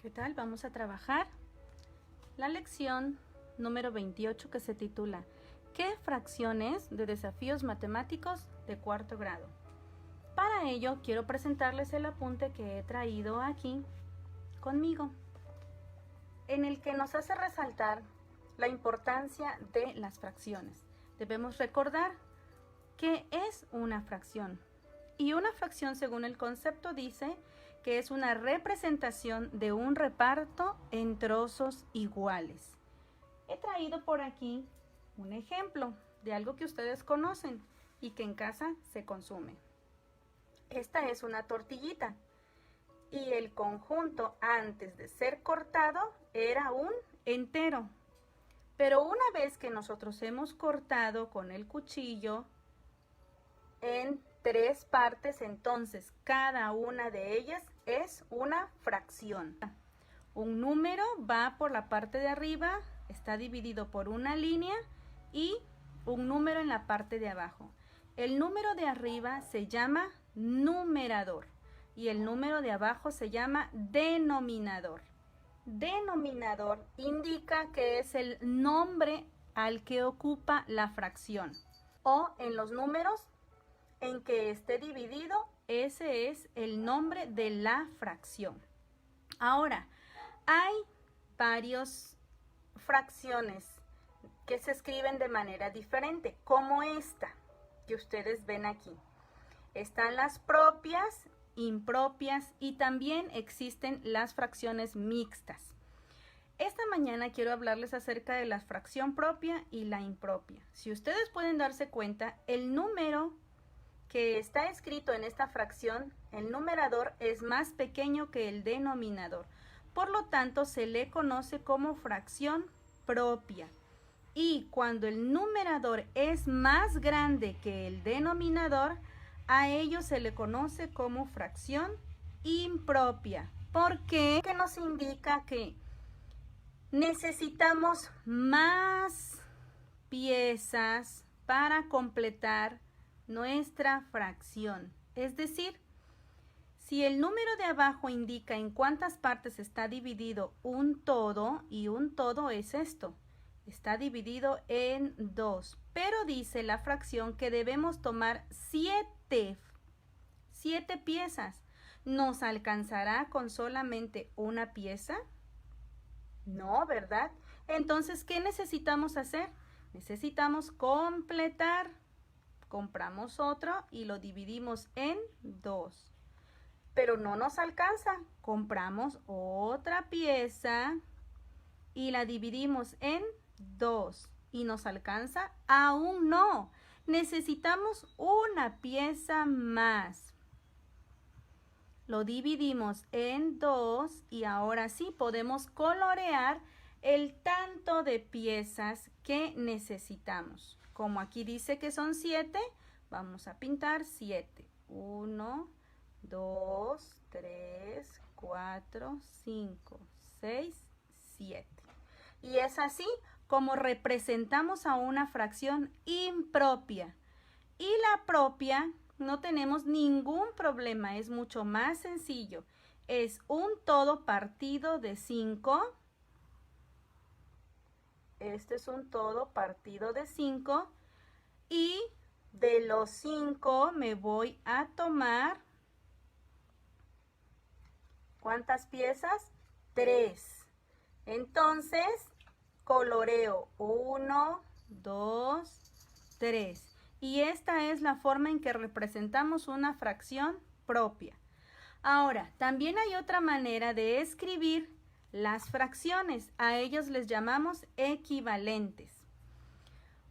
¿Qué tal? Vamos a trabajar la lección número 28 que se titula ¿Qué fracciones de desafíos matemáticos de cuarto grado? Para ello quiero presentarles el apunte que he traído aquí conmigo, en el que nos hace resaltar la importancia de las fracciones. Debemos recordar qué es una fracción. Y una fracción, según el concepto, dice que es una representación de un reparto en trozos iguales. He traído por aquí un ejemplo de algo que ustedes conocen y que en casa se consume. Esta es una tortillita y el conjunto antes de ser cortado era un entero. Pero una vez que nosotros hemos cortado con el cuchillo en 3 partes, entonces cada una de ellas es una fracción. Un número va por la parte de arriba, está dividido por una línea y un número en la parte de abajo. El número de arriba se llama numerador y el número de abajo se llama denominador. Denominador indica que es el nombre al que ocupa la fracción, o en los números en que esté dividido, ese es el nombre de la fracción. Ahora, hay varias fracciones que se escriben de manera diferente, como esta que ustedes ven aquí. Están las propias, impropias y también existen las fracciones mixtas. Esta mañana quiero hablarles acerca de la fracción propia y la impropia. Si ustedes pueden darse cuenta, el número que está escrito en esta fracción, el numerador es más pequeño que el denominador. Por lo tanto, se le conoce como fracción propia. Y cuando el numerador es más grande que el denominador, a ello se le conoce como fracción impropia. ¿Por qué? Que nos indica que necesitamos más piezas para completar nuestra fracción. Es decir, si el número de abajo indica en cuántas partes está dividido un todo, y un todo es esto, está dividido en 2, pero dice la fracción que debemos tomar 7 piezas. ¿Nos alcanzará con solamente una pieza? No, ¿verdad? Entonces, ¿qué necesitamos hacer? Necesitamos completar. Compramos otro y lo dividimos en 2. Pero no nos alcanza. Compramos otra pieza y la dividimos en 2. ¿Y nos alcanza? Aún no. Necesitamos una pieza más. Lo dividimos en 2 y ahora sí podemos colorear el tanto de piezas que necesitamos. Como aquí dice que son 7, vamos a pintar 7. 1, 2, 3, 4, 5, 6, 7. Y es así como representamos a una fracción impropia. Y la propia no tenemos ningún problema, es mucho más sencillo. Es un todo partido de 5. Este es un todo partido de 5 y de los 5 me voy a tomar, ¿cuántas piezas? 3. Entonces, coloreo 1, 2, 3. Y esta es la forma en que representamos una fracción propia. Ahora, también hay otra manera de escribir las fracciones. A ellos les llamamos equivalentes.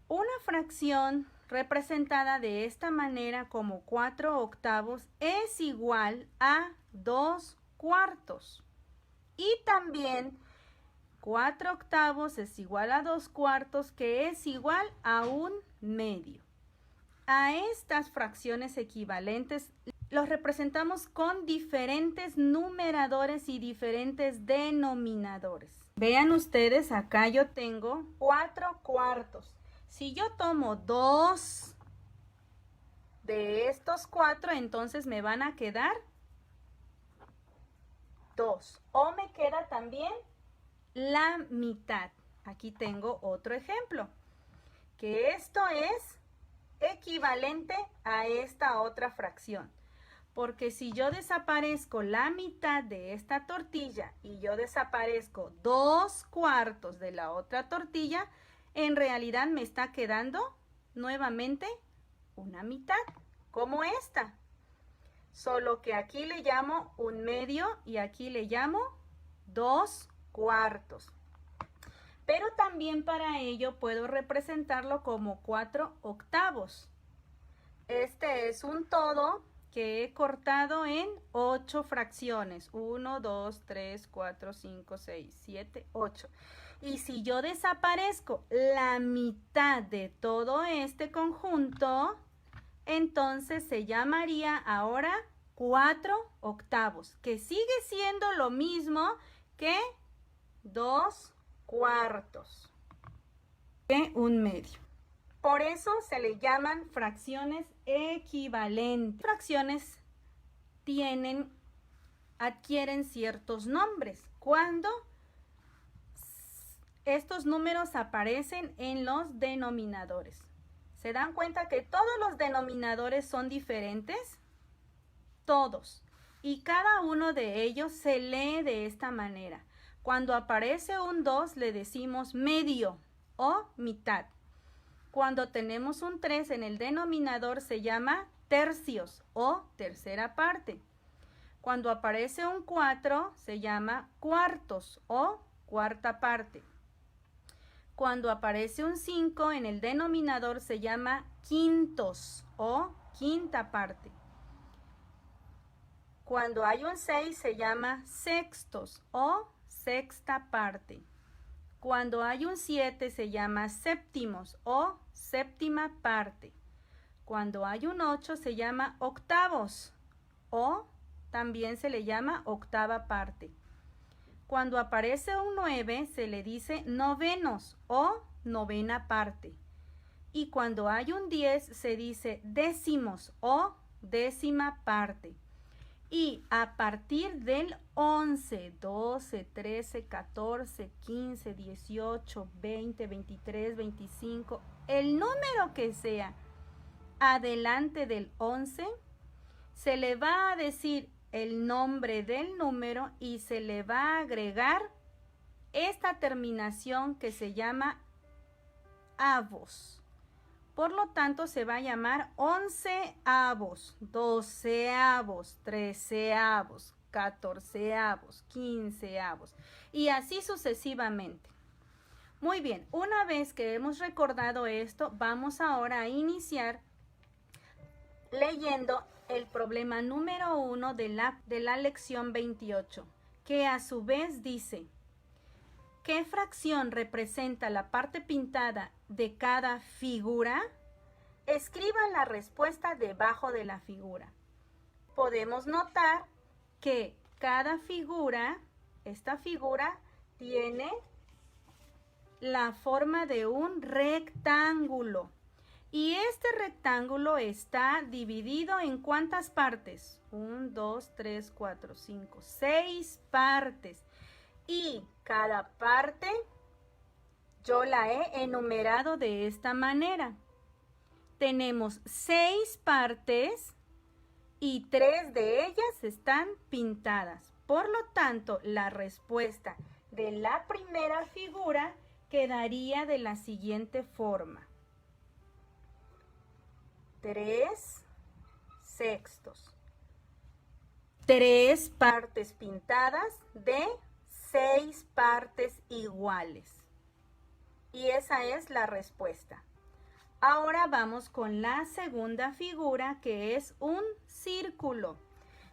Una fracción representada de esta manera como 4 octavos es igual a 2 cuartos. Y también 4 octavos es igual a 2 cuartos, que es igual a 1 medio. A estas fracciones equivalentes los representamos con diferentes numeradores y diferentes denominadores. Vean ustedes, acá yo tengo 4 cuartos. Si yo tomo 2 de estos 4, entonces me van a quedar 2. O me queda también la mitad. Aquí tengo otro ejemplo, que esto es equivalente a esta otra fracción. Porque si yo desaparezco la mitad de esta tortilla y yo desaparezco 2/4 de la otra tortilla, en realidad me está quedando nuevamente una mitad, como esta. Solo que aquí le llamo 1/2 y aquí le llamo 2/4. Pero también para ello puedo representarlo como 4/8. Este es un todo que he cortado en 8 fracciones. 1, 2, 3, 4, 5, 6, 7, 8. Y si yo desaparezco la mitad de todo este conjunto, entonces se llamaría ahora 4/8, que sigue siendo lo mismo que 2/4, que 1/2. Por eso se le llaman fracciones equivalentes. Fracciones adquieren ciertos nombres cuando estos números aparecen en los denominadores. ¿Se dan cuenta que todos los denominadores son diferentes? Todos. Y cada uno de ellos se lee de esta manera. Cuando aparece un 2 le decimos medio o mitad. Cuando tenemos un 3 en el denominador se llama tercios o tercera parte. Cuando aparece un 4 se llama cuartos o cuarta parte. Cuando aparece un 5 en el denominador se llama quintos o quinta parte. Cuando hay un 6 se llama sextos o sexta parte. Cuando hay un 7 se llama séptimos o séptima parte. Cuando hay un 8 se llama octavos o también se le llama octava parte. Cuando aparece un 9 se le dice novenos o novena parte. Y cuando hay un 10 se dice décimos o décima parte. Y a partir del 11, 12, 13, 14, 15, 18, 20, 23, 25, el número que sea adelante del 11, se le va a decir el nombre del número y se le va a agregar esta terminación que se llama avos. Por lo tanto, se va a llamar onceavos, doceavos, treceavos, catorceavos, quinceavos y así sucesivamente. Muy bien, una vez que hemos recordado esto, vamos ahora a iniciar leyendo el problema número 1 de la lección 28, que a su vez dice: ¿qué fracción representa la parte pintada de cada figura? Escriban la respuesta debajo de la figura. Podemos notar que cada figura, esta figura, tiene la forma de un rectángulo. Y este rectángulo está dividido en ¿cuántas partes? 1, 2, 3, 4, 5, 6 partes. Y cada parte yo la he enumerado de esta manera. Tenemos 6 partes y 3 de ellas están pintadas. Por lo tanto, la respuesta de la primera figura quedaría de la siguiente forma: 3 sextos. 3 partes pintadas de 6 partes iguales. Y esa es la respuesta. Ahora vamos con la segunda figura, que es un círculo.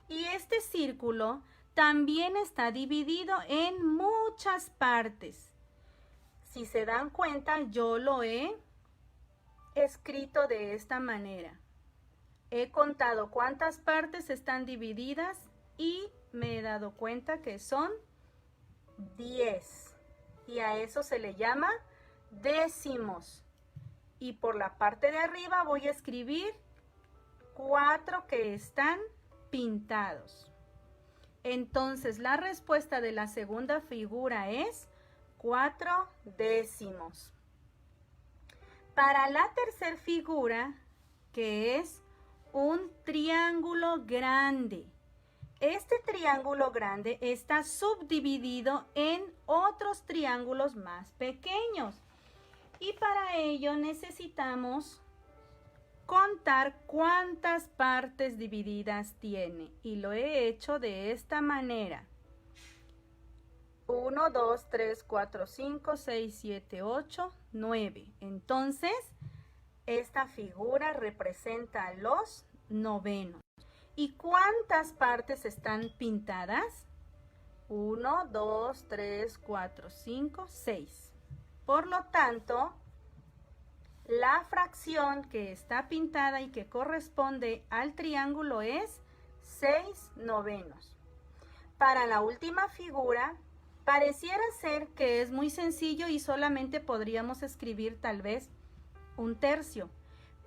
Y este círculo también está dividido en muchas partes. Si se dan cuenta, yo lo he escrito de esta manera. He contado cuántas partes están divididas y me he dado cuenta que son 10. Y a eso se le llama décimos. Y por la parte de arriba voy a escribir 4 que están pintados. Entonces, la respuesta de la segunda figura es 4/10. Para la tercera figura, que es un triángulo grande. Este triángulo grande está subdividido en otros triángulos más pequeños. Y para ello necesitamos contar cuántas partes divididas tiene. Y lo he hecho de esta manera. 1, 2, 3, 4, 5, 6, 7, 8, 9. Entonces, esta figura representa los novenos. ¿Y cuántas partes están pintadas? 1, 2, 3, 4, 5, 6. Por lo tanto, la fracción que está pintada y que corresponde al triángulo es 6/9. Para la última figura, pareciera ser que es muy sencillo y solamente podríamos escribir tal vez 1/3,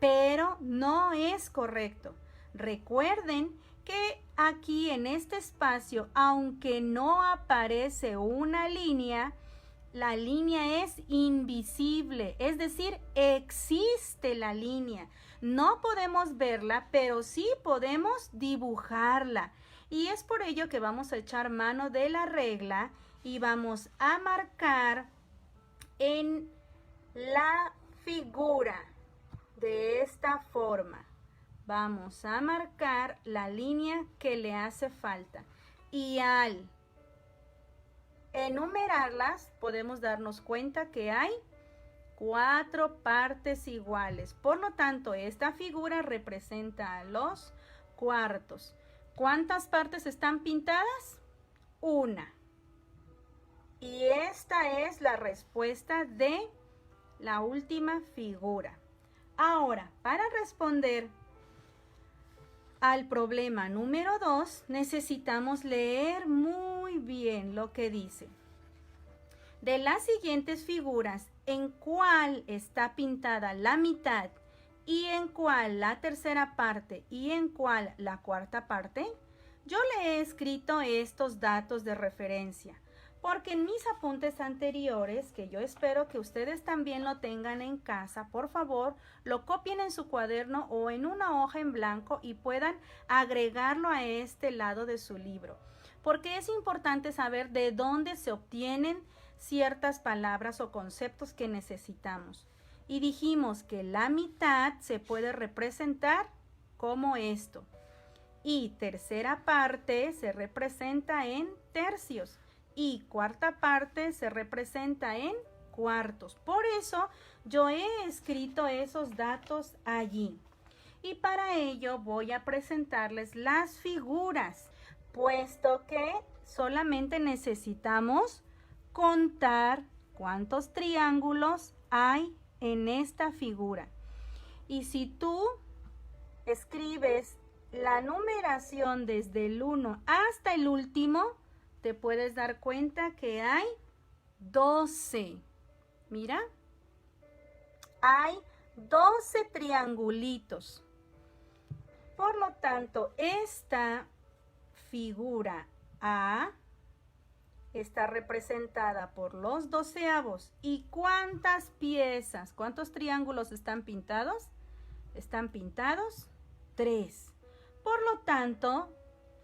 pero no es correcto. Recuerden que aquí en este espacio, aunque no aparece una línea, la línea es invisible, es decir, existe la línea. No podemos verla, pero sí podemos dibujarla. Y es por ello que vamos a echar mano de la regla y vamos a marcar en la figura de esta forma. Vamos a marcar la línea que le hace falta. Y al enumerarlas, podemos darnos cuenta que hay 4 partes iguales. Por lo tanto, esta figura representa a los cuartos. ¿Cuántas partes están pintadas? 1. Y esta es la respuesta de la última figura. Ahora, para responder al problema número 2, necesitamos leer muy bien lo que dice. De las siguientes figuras, ¿en cuál está pintada la mitad y en cuál la tercera parte y en cuál la cuarta parte? Yo le he escrito estos datos de referencia porque en mis apuntes anteriores, que yo espero que ustedes también lo tengan en casa, por favor, lo copien en su cuaderno o en una hoja en blanco y puedan agregarlo a este lado de su libro. Porque es importante saber de dónde se obtienen ciertas palabras o conceptos que necesitamos. Y dijimos que la mitad se puede representar como esto. Y tercera parte se representa en tercios. Y cuarta parte se representa en cuartos. Por eso yo he escrito esos datos allí. Y para ello voy a presentarles las figuras, puesto que solamente necesitamos contar cuántos triángulos hay en esta figura. Y si tú escribes la numeración desde el 1 hasta el último, te puedes dar cuenta que hay 12. Mira, hay 12 triangulitos. Por lo tanto, esta figura A está representada por los doceavos. ¿Y cuántas piezas, cuántos triángulos están pintados? Están pintados 3. Por lo tanto,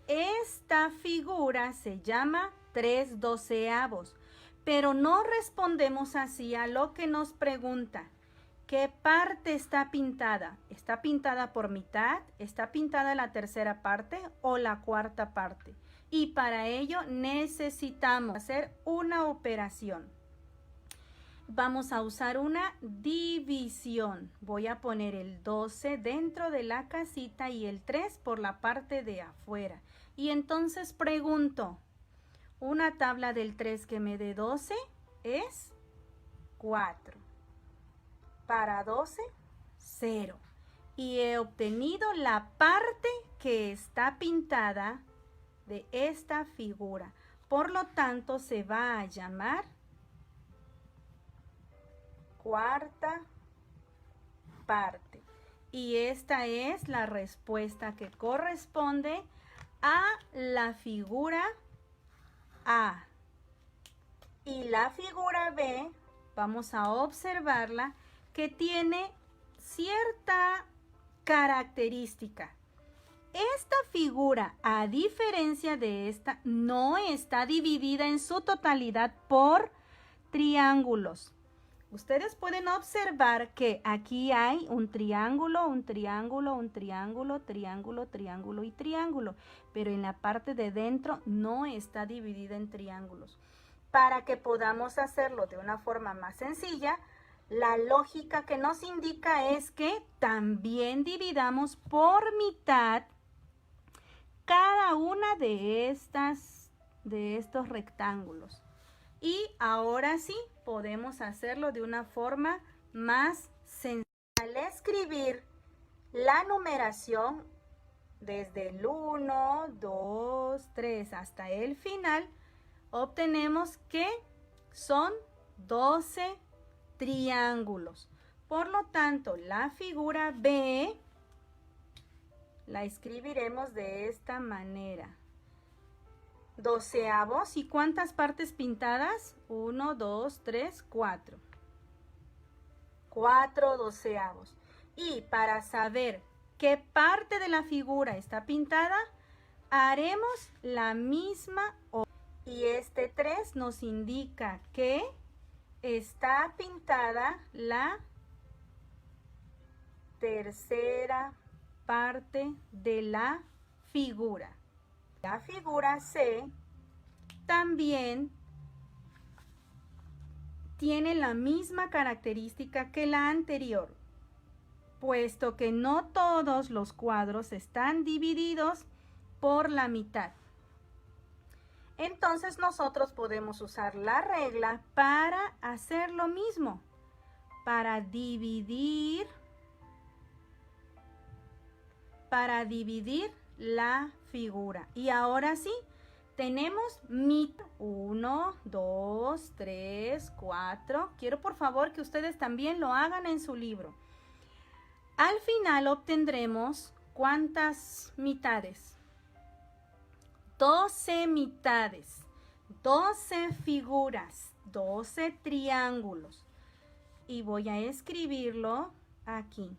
esta figura se llama 3/12, pero no respondemos así a lo que nos pregunta. ¿Qué parte está pintada? ¿Está pintada por mitad? ¿Está pintada la tercera parte o la cuarta parte? Y para ello necesitamos hacer una operación. Vamos a usar una división. Voy a poner el 12 dentro de la casita y el 3 por la parte de afuera. Y entonces pregunto, ¿una tabla del 3 que me dé 12? Es 4. Para 12, 0. Y he obtenido la parte que está pintada de esta figura. Por lo tanto, se va a llamar cuarta parte. Y esta es la respuesta que corresponde a la figura A. Y la figura B, vamos a observarla, que tiene cierta característica. Esta figura, a diferencia de esta, no está dividida en su totalidad por triángulos. Ustedes pueden observar que aquí hay un triángulo, un triángulo, un triángulo, triángulo, triángulo y triángulo, pero en la parte de dentro no está dividida en triángulos. Para que podamos hacerlo de una forma más sencilla, la lógica que nos indica es que también dividamos por mitad cada una de estos rectángulos. Y ahora sí podemos hacerlo de una forma más sencilla. Al escribir la numeración desde el 1, 2, 3 hasta el final, obtenemos que son 12 triángulos. Por lo tanto, la figura B la escribiremos de esta manera. 12avos. ¿Y cuántas partes pintadas? 1, 2, 3, 4. 4 doceavos. Y para saber qué parte de la figura está pintada, haremos la misma. Y este 3 nos indica que está pintada la tercera parte de la figura. La figura C también tiene la misma característica que la anterior, puesto que no todos los cuadros están divididos por la mitad. Entonces nosotros podemos usar la regla para hacer lo mismo, para dividir la figura. Y ahora sí, tenemos 1, 2, 3, 4. Quiero por favor que ustedes también lo hagan en su libro. Al final obtendremos ¿cuántas mitades? 12 mitades, 12 figuras, 12 triángulos. Y voy a escribirlo aquí.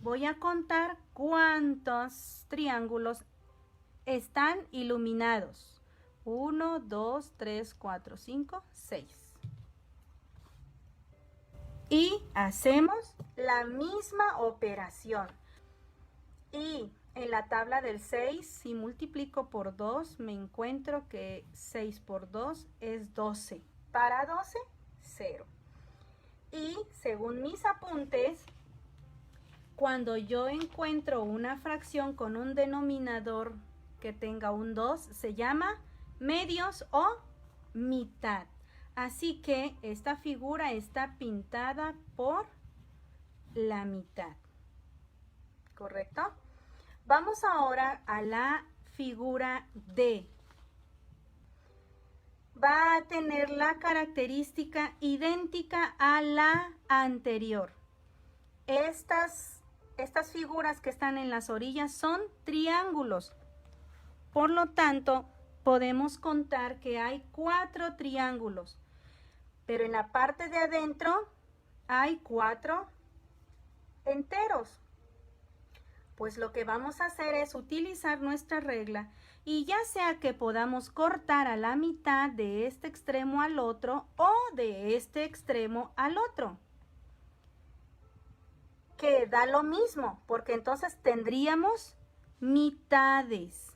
Voy a contar cuántos triángulos están iluminados. 1, 2, 3, 4, 5, 6. Y hacemos la misma operación. Y en la tabla del 6, si multiplico por 2, me encuentro que 6 por 2 es 12. Para 12, 0. Y según mis apuntes, cuando yo encuentro una fracción con un denominador que tenga un 2, se llama medios o mitad. Así que esta figura está pintada por la mitad. ¿Correcto? Vamos ahora a la figura D. Va a tener la característica idéntica a la anterior. Estas figuras que están en las orillas son triángulos. Por lo tanto, podemos contar que hay 4 triángulos. Pero en la parte de adentro hay 4 enteros. Pues lo que vamos a hacer es utilizar nuestra regla y ya sea que podamos cortar a la mitad de este extremo al otro o de este extremo al otro, que da lo mismo, porque entonces tendríamos mitades,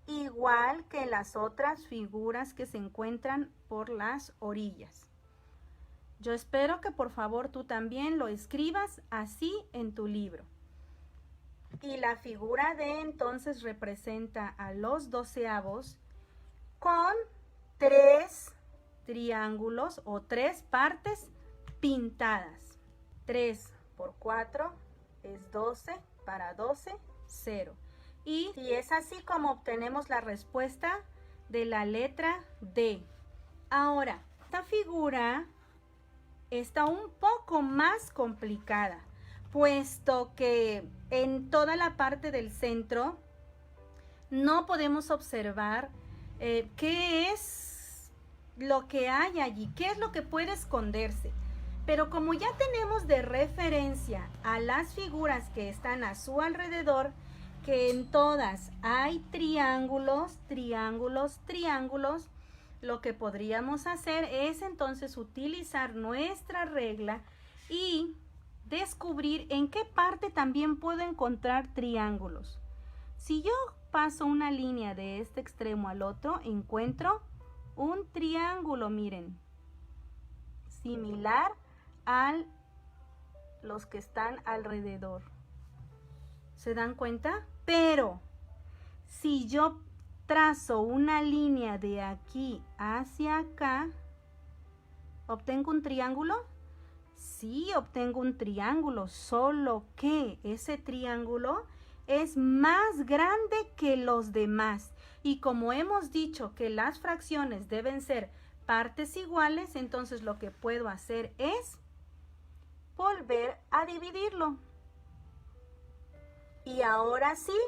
igual que las otras figuras que se encuentran por las orillas. Yo espero que por favor tú también lo escribas así en tu libro. Y la figura D entonces representa a los doceavos con 3 triángulos o 3 partes pintadas. 3 por 4 es 12, para 12, 0. Y es así como obtenemos la respuesta de la letra D. Ahora, esta figura está un poco más complicada, puesto que en toda la parte del centro no podemos observar qué es lo que hay allí, qué es lo que puede esconderse. Pero como ya tenemos de referencia a las figuras que están a su alrededor, que en todas hay triángulos, triángulos, triángulos, lo que podríamos hacer es entonces utilizar nuestra regla y descubrir en qué parte también puedo encontrar triángulos. Si yo paso una línea de este extremo al otro, encuentro un triángulo, miren, similar a los que están alrededor. ¿Se dan cuenta? Pero si yo trazo una línea de aquí hacia acá, ¿obtengo un triángulo? Sí, obtengo un triángulo, solo que ese triángulo es más grande que los demás. Y como hemos dicho que las fracciones deben ser partes iguales, entonces lo que puedo hacer es volver a dividirlo. Y ahora sí,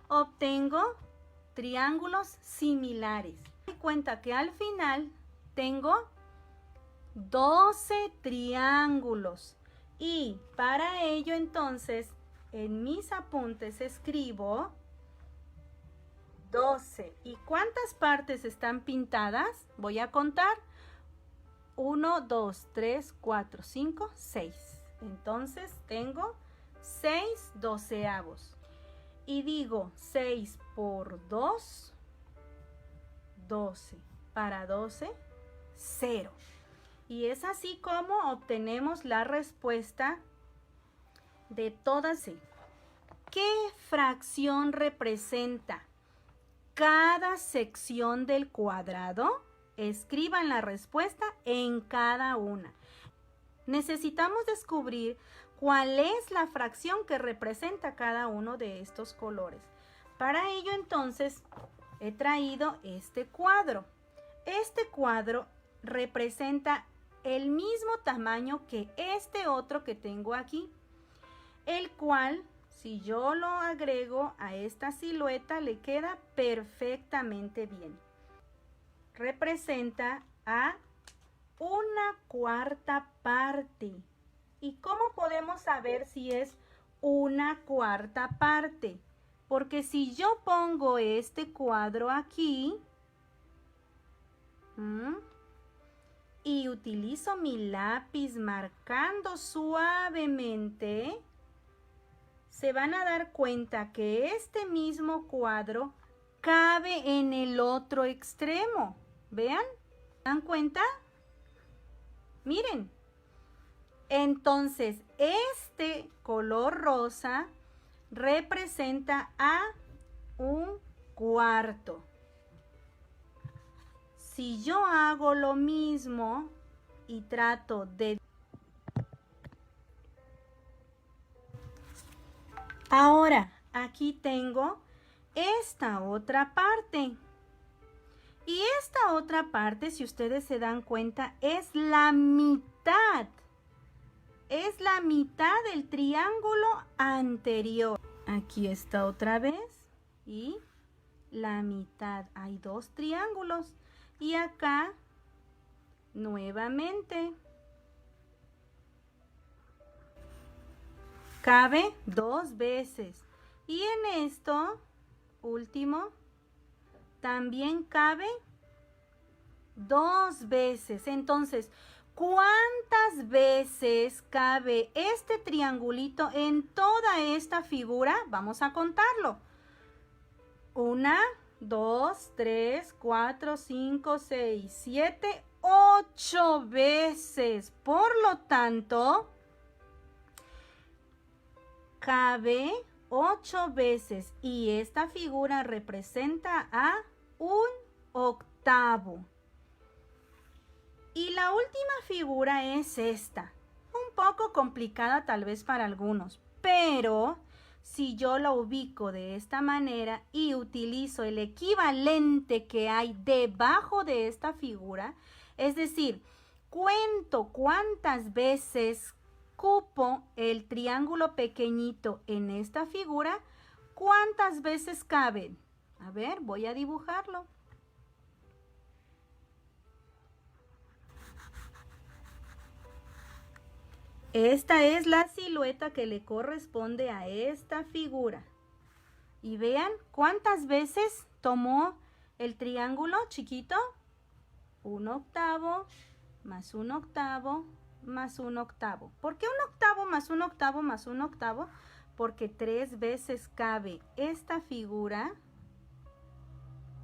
obtengo triángulos similares. Me doy cuenta que al final tengo 12 triángulos. Y para ello entonces en mis apuntes escribo 12. ¿Y cuántas partes están pintadas? Voy a contar. 1, 2, 3, 4, 5, 6. Entonces tengo 6 doceavos. Y digo 6 por 2, 12. Para 12, 0. Y es así como obtenemos la respuesta de todas. ¿Qué fracción representa cada sección del cuadrado? Escriban la respuesta en cada una. Necesitamos descubrir cuál es la fracción que representa cada uno de estos colores. Para ello entonces he traído este cuadro. Este cuadro representa el mismo tamaño que este otro que tengo aquí, el cual, si yo lo agrego a esta silueta, le queda perfectamente bien. Representa a 1/4 parte. ¿Y cómo podemos saber si es 1/4 parte? Porque si yo pongo este cuadro aquí y utilizo mi lápiz marcando suavemente, se van a dar cuenta que este mismo cuadro cabe en el otro extremo. ¿Vean? ¿Se dan cuenta? Miren. Entonces, este color rosa representa a 1/4. Si yo hago lo mismo y trato de... Ahora, aquí tengo esta otra parte. Y esta otra parte, si ustedes se dan cuenta, es la mitad. Es la mitad del triángulo anterior. Aquí está otra vez. Y la mitad. Hay 2 triángulos. Y acá, nuevamente, cabe 2 veces. Y en esto, último, también cabe 2 veces. Entonces, ¿cuántas veces cabe este triangulito en toda esta figura? Vamos a contarlo. 1, 2, 3, 4, 5, 6, 7, 8 veces. Por lo tanto, cabe 8 veces. Y esta figura representa a 1/8. Y la última figura es esta. Un poco complicada tal vez para algunos, pero si yo la ubico de esta manera y utilizo el equivalente que hay debajo de esta figura, es decir, cuento cuántas veces cupo el triángulo pequeñito en esta figura, cuántas veces caben. A ver, voy a dibujarlo. Esta es la silueta que le corresponde a esta figura. Y vean cuántas veces tomó el triángulo chiquito. 1/8 más 1/8 más 1/8. ¿Por qué 1/8 más 1/8 más 1/8? Porque 3 veces cabe esta figura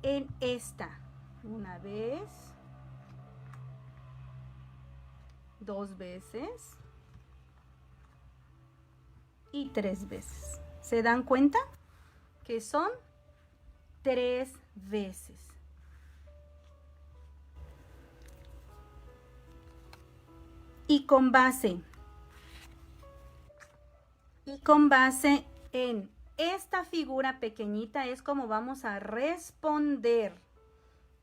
en esta. Una vez, 2 veces y 3 veces. ¿Se dan cuenta? Que son 3 veces. Y con base en esta figura pequeñita es como vamos a responder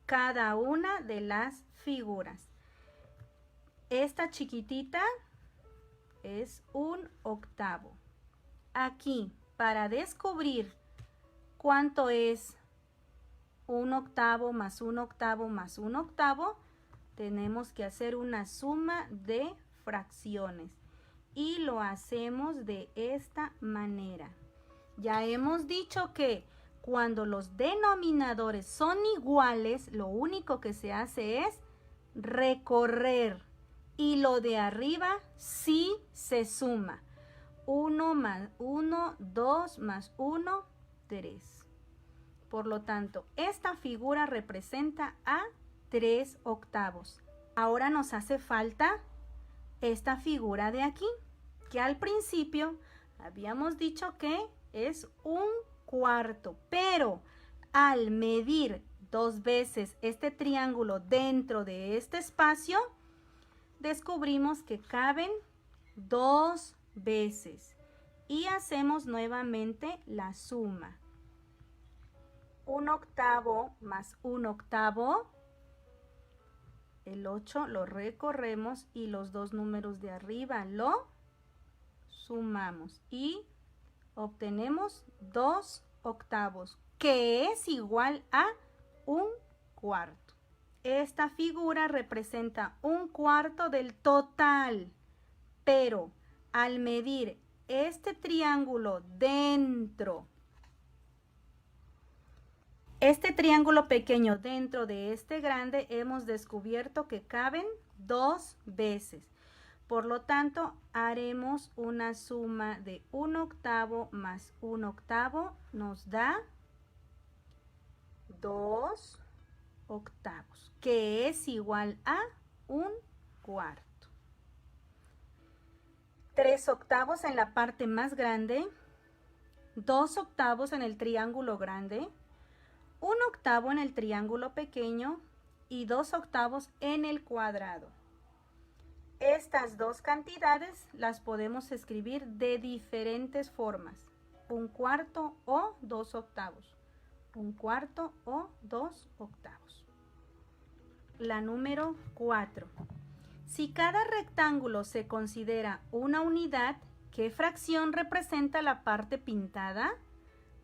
cada una de las figuras. Esta chiquitita es 1/8. Aquí, para descubrir cuánto es 1/8 más 1/8 más 1/8, tenemos que hacer una suma de fracciones. Y lo hacemos de esta manera. Ya hemos dicho que cuando los denominadores son iguales, lo único que se hace es recorrer. Y lo de arriba sí se suma. 1 más 1, 2 más 1, 3. Por lo tanto, esta figura representa a 3/8. Ahora nos hace falta esta figura de aquí, que al principio habíamos dicho que es 1/4, pero al medir 2 veces este triángulo dentro de este espacio, descubrimos que caben 2 veces y hacemos nuevamente la suma. 1/8 más 1/8, el 8 lo recorremos y los dos números de arriba lo sumamos y obtenemos 2/8, que es igual a 1/4. Esta figura representa 1/4 del total, pero al medir este triángulo dentro, este triángulo pequeño dentro de este grande, hemos descubierto que caben 2 veces. Por lo tanto, haremos una suma de 1/8 más 1/8, nos da 2/8, que es igual a 1/4. 3/8 en la parte más grande, 2/8 en el triángulo grande, 1/8 en el triángulo pequeño y 2/8 en el cuadrado. Estas dos cantidades las podemos escribir de diferentes formas. 1/4 o 2/8. 1/4 o 2/8. La número 4. Si cada rectángulo se considera una unidad, ¿qué fracción representa la parte pintada?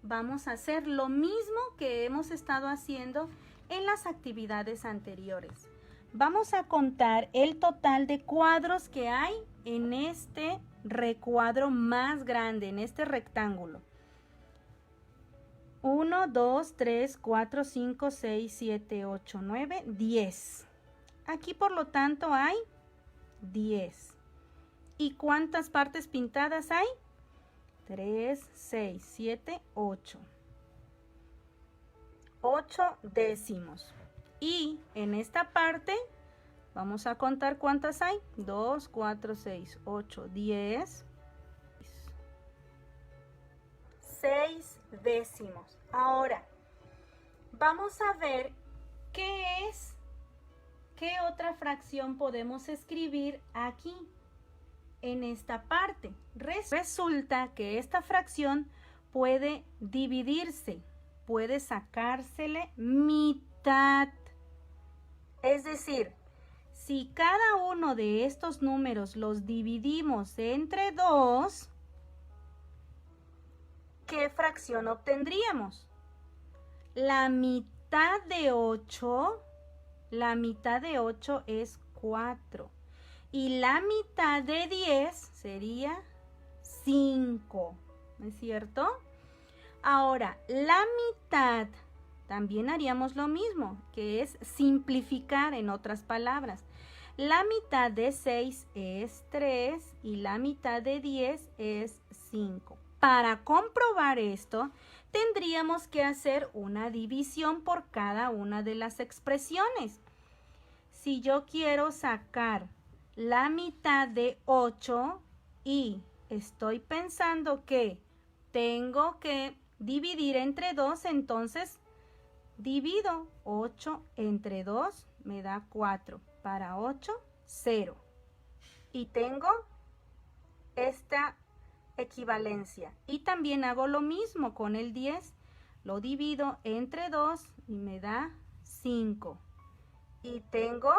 Vamos a hacer lo mismo que hemos estado haciendo en las actividades anteriores. Vamos a contar el total de cuadros que hay en este recuadro más grande, en este rectángulo. 1, 2, 3, 4, 5, 6, 7, 8, 9, 10. Aquí, por lo tanto, hay 10. ¿Y cuántas partes pintadas hay? 3, 6, 7, 8. 8 décimos. Y en esta parte vamos a contar cuántas hay. 2, 4, 6, 8, 10. 6 décimos. Ahora, vamos a ver qué otra fracción podemos escribir aquí, en esta parte. Resulta que esta fracción puede dividirse, puede sacársele mitad. Es decir, si cada uno de estos números los dividimos entre 2, ¿qué fracción obtendríamos? La mitad de 8 es 4. Y la mitad de 10 sería 5. ¿No es cierto? Ahora, la mitad, también haríamos lo mismo, que es simplificar, en otras palabras. La mitad de 6 es 3 y la mitad de 10 es 5. Para comprobar esto, tendríamos que hacer una división por cada una de las expresiones. Si yo quiero sacar la mitad de 8 y estoy pensando que tengo que dividir entre 2, entonces divido 8 entre 2, me da 4. Para 8, 0. Y tengo esta equivalencia. Y también hago lo mismo con el 10. Lo divido entre 2 y me da 5. Y tengo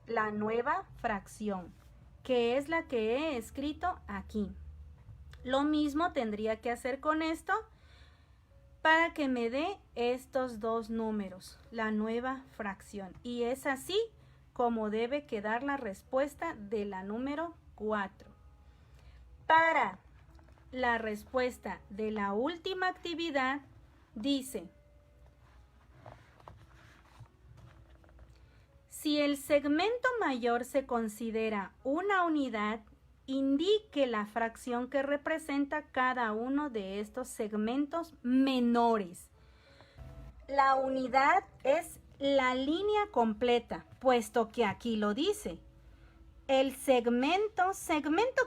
la nueva fracción, que es la que he escrito aquí. Lo mismo tendría que hacer con esto para que me dé estos dos números, la nueva fracción. Y es así como debe quedar la respuesta de la número 4. Para la respuesta de la última actividad, dice: si el segmento mayor se considera una unidad, indique la fracción que representa cada uno de estos segmentos menores. La unidad es la línea completa, puesto que aquí lo dice. El segmento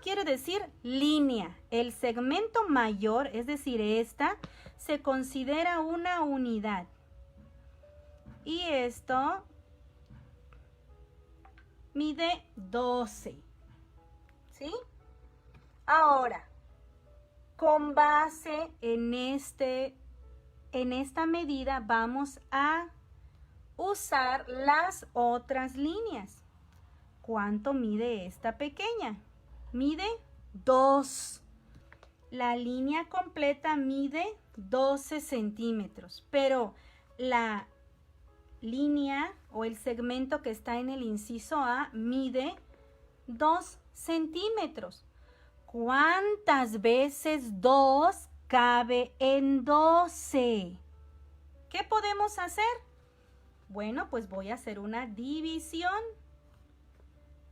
quiere decir línea. El segmento mayor, es decir, esta, se considera una unidad. Y esto mide 12. ¿Sí? Ahora, con base en esta medida vamos a usar las otras líneas. ¿Cuánto mide esta pequeña? Mide 2. La línea completa mide 12 centímetros, pero la línea o el segmento que está en el inciso A mide 2 centímetros. ¿Cuántas veces 2 cabe en 12? ¿Qué podemos hacer? Bueno, pues voy a hacer una división.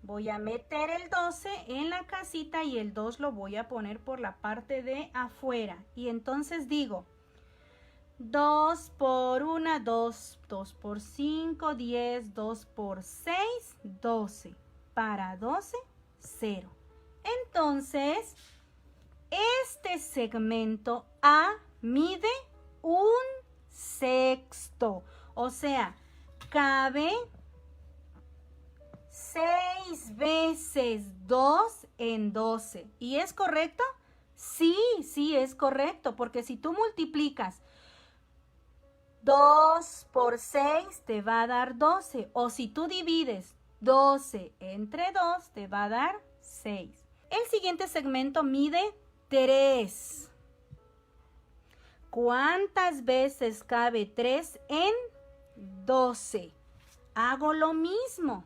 Voy a meter el 12 en la casita y el 2 lo voy a poner por la parte de afuera. Y entonces digo, 2 por 1, 2, 2 por 5, 10, 2 por 6, 12. Para 12, 0. Entonces, este segmento A mide 1/6. O sea, cabe 6 veces 2 en 12. ¿Y es correcto? Sí, sí es correcto, porque si tú multiplicas 2 por 6 te va a dar 12. O si tú divides 12 entre 2 te va a dar 6. El siguiente segmento mide 3. ¿Cuántas veces cabe 3 en 12? Hago lo mismo.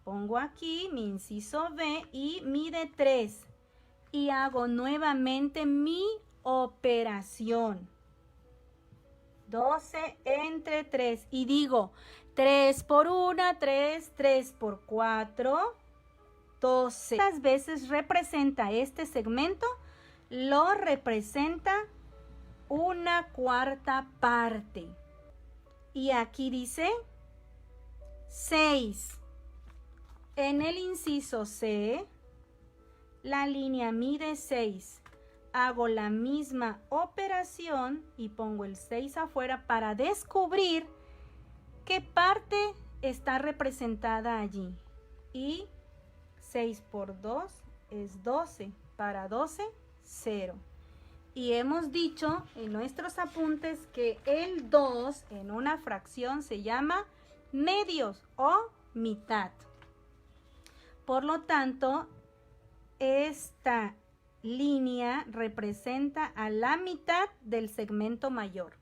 Pongo aquí mi inciso B y mide 3. Y hago nuevamente mi operación. 12 entre 3. Y digo, 3 por 1, 3, 3 por 4, 12. ¿Cuántas veces representa este segmento? Lo representa 1/4 parte. Y aquí dice 6. En el inciso C, la línea mide 6. Hago la misma operación y pongo el 6 afuera para descubrir qué parte está representada allí. Y 6 por 2 es 12. Para 12, 0. Y hemos dicho en nuestros apuntes que el 2 en una fracción se llama medios o mitad. Por lo tanto, esta línea representa a la mitad del segmento mayor.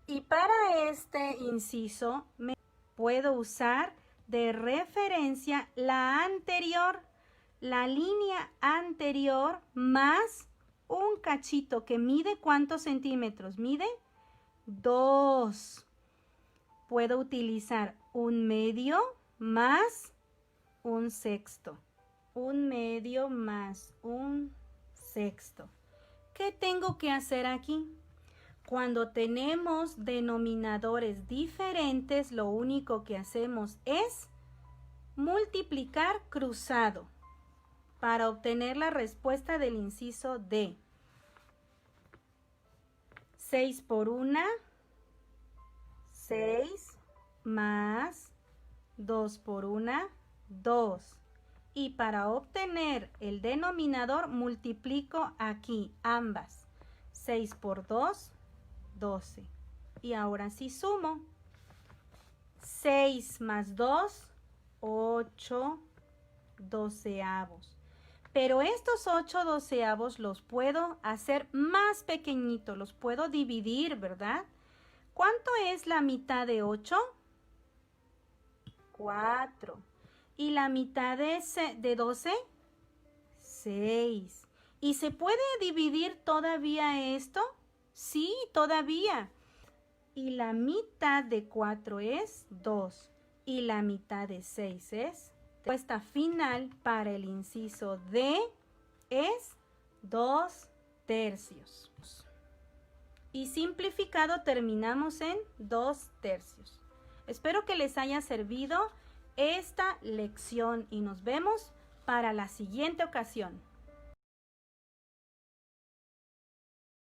Y para este inciso puedo usar de referencia la anterior, la línea anterior más un cachito que mide ¿cuántos centímetros? Mide 2. Puedo utilizar un medio más un sexto. Un medio más un sexto. ¿Qué tengo que hacer aquí? Cuando tenemos denominadores diferentes, lo único que hacemos es multiplicar cruzado para obtener la respuesta del inciso D. 6 por 1, 6 más 2 por 1, 2. Y para obtener el denominador multiplico aquí ambas. 6 por 2, 12. Y ahora sí sumo. 6 más 2, 8 doceavos. Pero estos 8 doceavos los puedo hacer más pequeñitos, los puedo dividir, ¿verdad? ¿Cuánto es la mitad de 8? 4. ¿Y la mitad de 12? 6. ¿Y se puede dividir todavía esto? Sí, todavía. Y la mitad de 4 es 2. Y la mitad de 6 es... La respuesta final para el inciso D es 2 tercios. Y simplificado terminamos en 2 tercios. Espero que les haya servido esta lección y nos vemos para la siguiente ocasión.